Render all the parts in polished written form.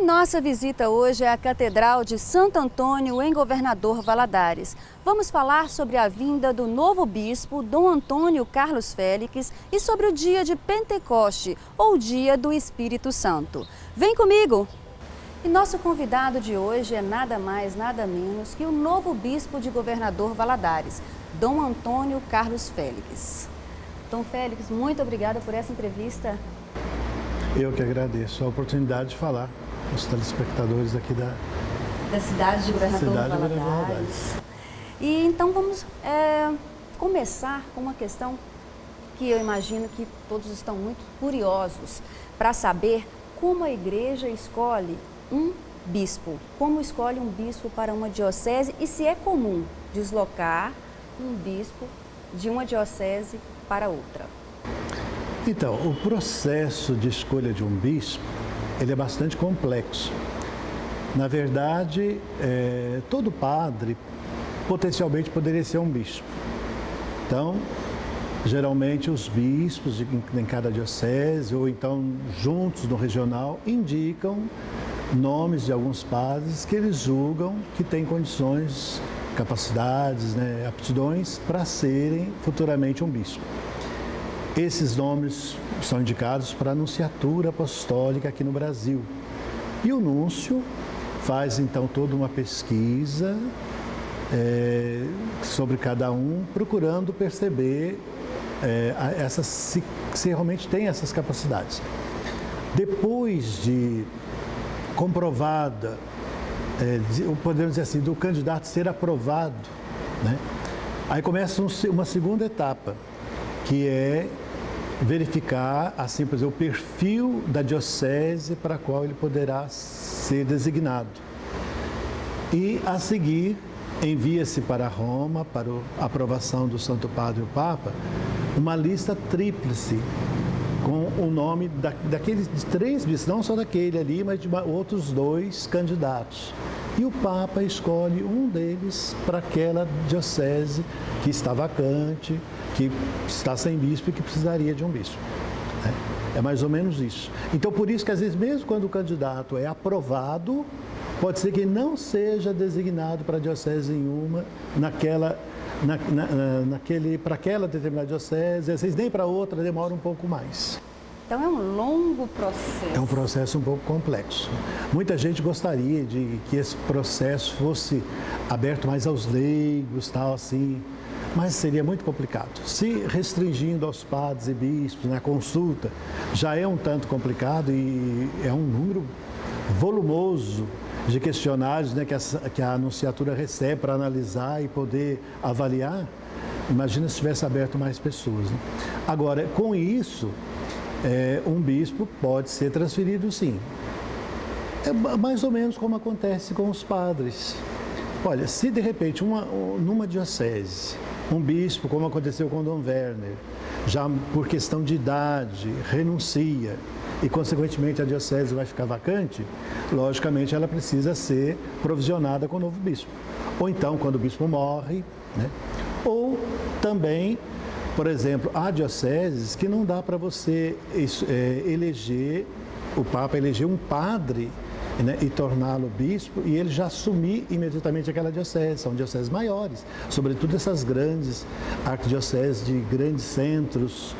Nossa visita hoje é a Catedral de Santo Antônio, em Governador Valadares. Vamos falar sobre a vinda do novo bispo, Dom Antônio Carlos Félix, e sobre o dia de Pentecoste, ou dia do Espírito Santo. Vem comigo! E nosso convidado de hoje é nada mais, nada menos que o novo bispo de Governador Valadares, Dom Antônio Carlos Félix. Dom Félix, muito obrigada por essa entrevista. Eu que agradeço a oportunidade de falar com os telespectadores aqui da cidade de Governador Valadares. E então vamos começar com uma questão que eu imagino que todos estão muito curiosos para saber como a igreja escolhe um bispo. Como escolhe um bispo para uma diocese e se é comum deslocar um bispo de uma diocese para outra. Então, o processo de escolha de um bispo, ele é bastante complexo. Na verdade, todo padre potencialmente poderia ser um bispo. Então, geralmente os bispos em cada diocese ou então juntos no regional indicam nomes de alguns padres que eles julgam que têm condições, capacidades, aptidões para serem futuramente um bispo. Esses nomes são indicados para a nunciatura apostólica aqui no Brasil. E o núncio faz então toda uma pesquisa sobre cada um, procurando perceber se realmente tem essas capacidades. Depois de comprovada, podemos dizer assim, do candidato ser aprovado, aí começa uma segunda etapa, que é verificar, assim, por exemplo, o perfil da diocese para a qual ele poderá ser designado. E, a seguir, envia-se para Roma, para a aprovação do Santo Padre e o Papa, uma lista tríplice, com o nome daqueles 3 bispos, não só daquele ali, mas de outros 2 candidatos. E o Papa escolhe um deles para aquela diocese que está vacante, que está sem bispo e que precisaria de um bispo. É mais ou menos isso. Então, por isso que às vezes, mesmo quando o candidato é aprovado, pode ser que não seja designado para a diocese nenhuma, para aquela determinada diocese, às vezes nem para outra, demora um pouco mais. Então é um longo processo. É um processo um pouco complexo. Muita gente gostaria de que esse processo fosse aberto mais aos leigos, tal assim, mas seria muito complicado. Se restringindo aos padres e bispos, a consulta, já é um tanto complicado e é um número volumoso de questionários que a nunciatura recebe para analisar e poder avaliar. Imagina se tivesse aberto mais pessoas. Agora, com isso, um bispo pode ser transferido, sim. É mais ou menos como acontece com os padres. Olha, se de repente numa diocese, um bispo, como aconteceu com Dom Werner, já por questão de idade, renuncia e, consequentemente, a diocese vai ficar vacante, logicamente ela precisa ser provisionada com o novo bispo. Ou então, quando o bispo morre, ou também, por exemplo, há dioceses que não dá para você eleger, o Papa eleger um padre e torná-lo bispo e ele já assumir imediatamente aquela diocese. São dioceses maiores, sobretudo essas grandes arquidioceses de grandes centros.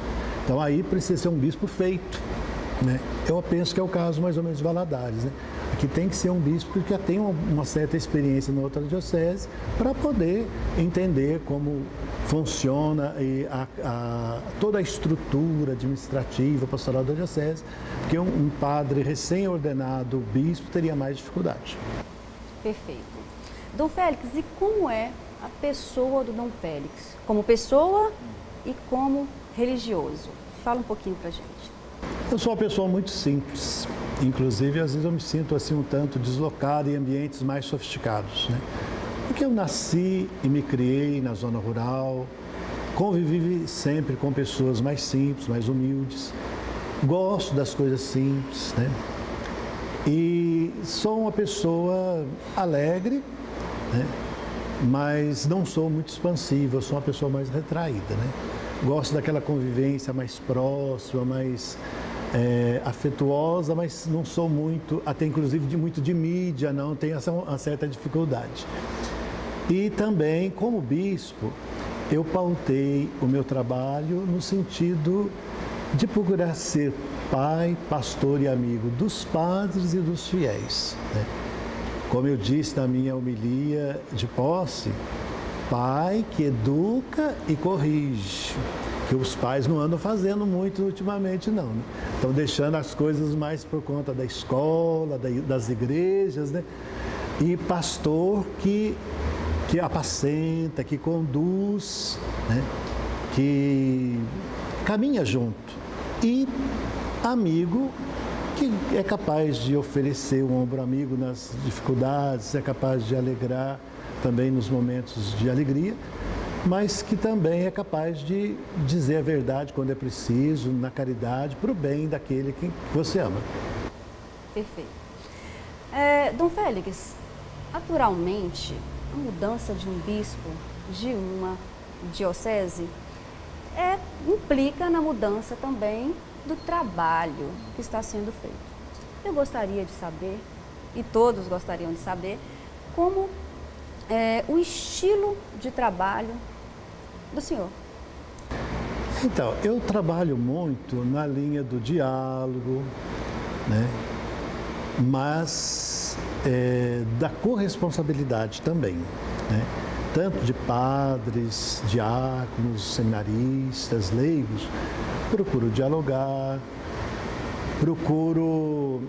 Então aí precisa ser um bispo feito. Eu penso que é o caso mais ou menos de Valadares. Aqui tem que ser um bispo que já tem uma certa experiência na outra diocese para poder entender como funciona toda a estrutura administrativa, pastoral da diocese, porque um padre recém-ordenado bispo teria mais dificuldade. Perfeito. Dom Félix, e como é a pessoa do Dom Félix? Como pessoa e como religioso? Fala um pouquinho pra gente. Eu sou uma pessoa muito simples, inclusive às vezes eu me sinto assim um tanto deslocado em ambientes mais sofisticados, Porque eu nasci e me criei na zona rural, convivi sempre com pessoas mais simples, mais humildes, gosto das coisas simples, E sou uma pessoa alegre, mas não sou muito expansiva, eu sou uma pessoa mais retraída, Gosto daquela convivência mais próxima, mais afetuosa, mas não sou muito, até inclusive muito de mídia, não, tenho uma certa dificuldade. E também, como bispo, eu pautei o meu trabalho no sentido de procurar ser pai, pastor e amigo dos padres e dos fiéis, né? Como eu disse na minha homilia de posse, pai que educa e corrige, que os pais não andam fazendo muito ultimamente, não, né? Estão deixando as coisas mais por conta da escola, das igrejas, né? E pastor que apacenta, que conduz, né? Que caminha junto. E amigo que é capaz de oferecer um ombro amigo nas dificuldades, é capaz de alegrar também nos momentos de alegria, mas que também é capaz de dizer a verdade quando é preciso, na caridade, para o bem daquele que você ama. Perfeito. Dom Félix, naturalmente, a mudança de um bispo de uma diocese implica na mudança também do trabalho que está sendo feito. Eu gostaria de saber, e todos gostariam de saber, como o estilo de trabalho do senhor. Então, eu trabalho muito na linha do diálogo, né? Mas da corresponsabilidade também, né? Tanto de padres, diáconos, seminaristas, leigos, procuro dialogar, procuro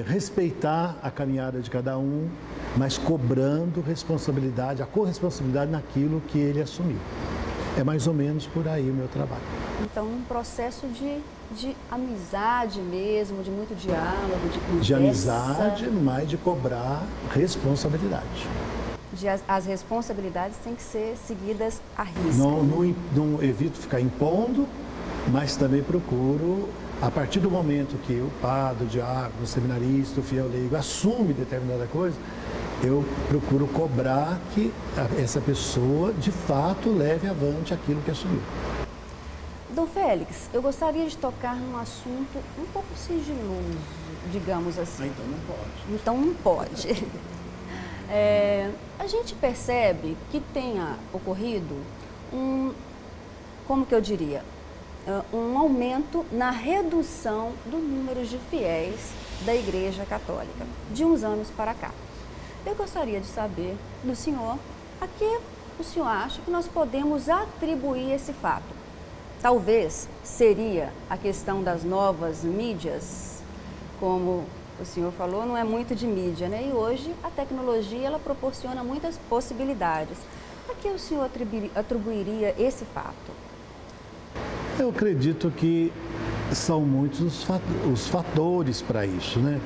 respeitar a caminhada de cada um, mas cobrando responsabilidade, a corresponsabilidade naquilo que ele assumiu. É mais ou menos por aí o meu trabalho. Então, um processo de amizade mesmo, de muito diálogo, de conversa. De amizade, mas de cobrar responsabilidade. As responsabilidades têm que ser seguidas à risca. Não evito ficar impondo, mas também procuro, a partir do momento que o padre, o diácono, o seminarista, o fiel leigo assume determinada coisa, eu procuro cobrar que essa pessoa, de fato, leve avante aquilo que assumiu. Dom Félix, eu gostaria de tocar num assunto um pouco sigiloso, digamos assim. Então não pode. Então não pode. A gente percebe que tenha ocorrido como que eu diria, um aumento na redução do número de fiéis da Igreja Católica, de uns anos para cá. Eu gostaria de saber do senhor a que o senhor acha que nós podemos atribuir esse fato. Talvez seria a questão das novas mídias, como o senhor falou, não é muito de mídia, né? E hoje a tecnologia ela proporciona muitas possibilidades. A que o senhor atribuiria esse fato? Eu acredito que são muitos os fatores para isso, né?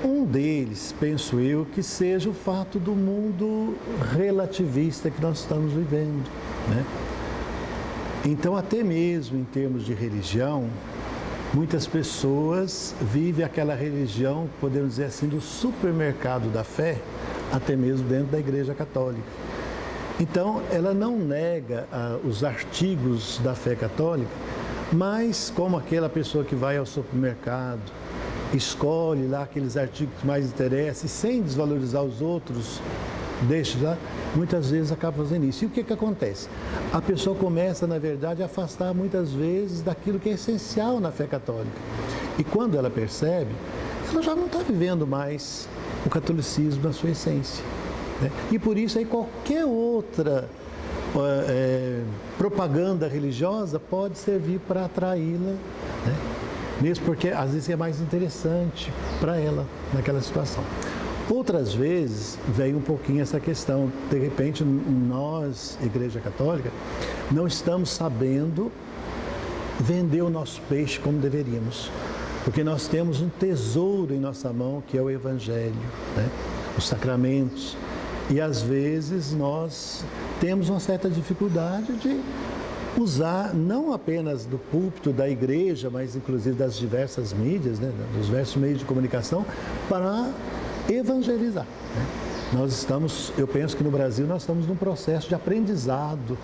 Um deles, penso eu, que seja o fato do mundo relativista que nós estamos vivendo, né? Então, até mesmo em termos de religião, muitas pessoas vivem aquela religião, podemos dizer assim, do supermercado da fé, até mesmo dentro da Igreja Católica. Então, ela não nega os artigos da fé católica, mas como aquela pessoa que vai ao supermercado, escolhe lá aqueles artigos que mais interessam, e sem desvalorizar os outros, deixa lá, muitas vezes acaba fazendo isso. E o que acontece? A pessoa começa, na verdade, a afastar muitas vezes daquilo que é essencial na fé católica. E quando ela percebe, ela já não está vivendo mais o catolicismo na sua essência, né? E por isso aí qualquer outra propaganda religiosa pode servir para atraí-la, né? Mesmo porque às vezes é mais interessante para ela naquela situação. Outras vezes vem um pouquinho essa questão, de repente nós, Igreja Católica, não estamos sabendo vender o nosso peixe como deveríamos, porque nós temos um tesouro em nossa mão que é o Evangelho, né? Os sacramentos, e às vezes nós temos uma certa dificuldade de usar não apenas do púlpito da igreja, mas inclusive das diversas mídias, né, dos diversos meios de comunicação, para evangelizar, né? Eu penso que no Brasil nós estamos num processo de aprendizado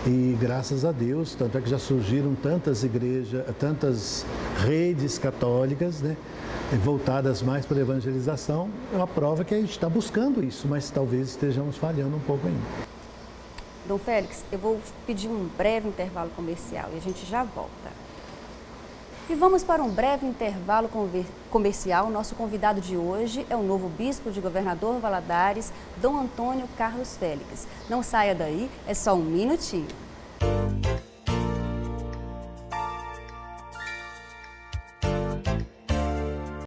E graças a Deus, tanto é que já surgiram tantas igrejas, tantas redes católicas, né, voltadas mais para a evangelização. É uma prova que a gente está buscando isso, mas talvez estejamos falhando um pouco ainda. Dom Félix, eu vou pedir um breve intervalo comercial e a gente já volta. E vamos para um breve intervalo comercial. Nosso convidado de hoje é o novo bispo de Governador Valadares, Dom Antônio Carlos Félix. Não saia daí, é só um minutinho.